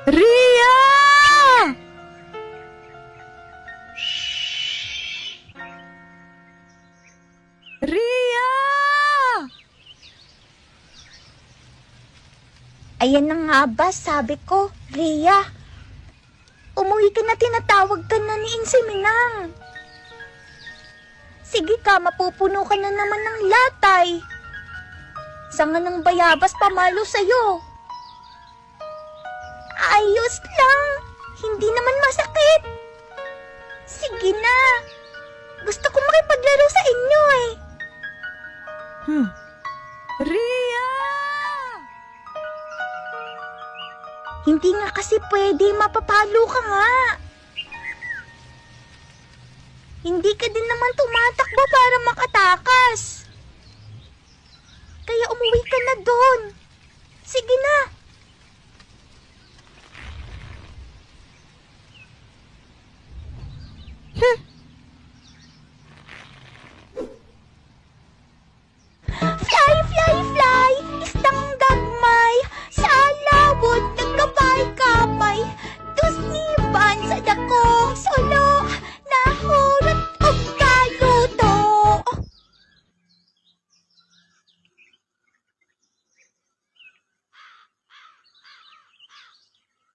Ria! Ria! Ayan na nga ba, sabi ko, Ria. Umuwi ka na, tinatawag ka na ni Insiminang. Sige ka, mapupuno ka na naman ng latay. Sanga ng bayabas pamalo sa'yo. Ayos lang, hindi naman masakit. Sige na, gusto ko makipaglaro sa inyo eh. Ria! Hindi nga kasi pwede, mapapalo ka nga. Hindi ka din naman tumatakbo para makatakas. Kaya umuwi ka na doon. Sige na.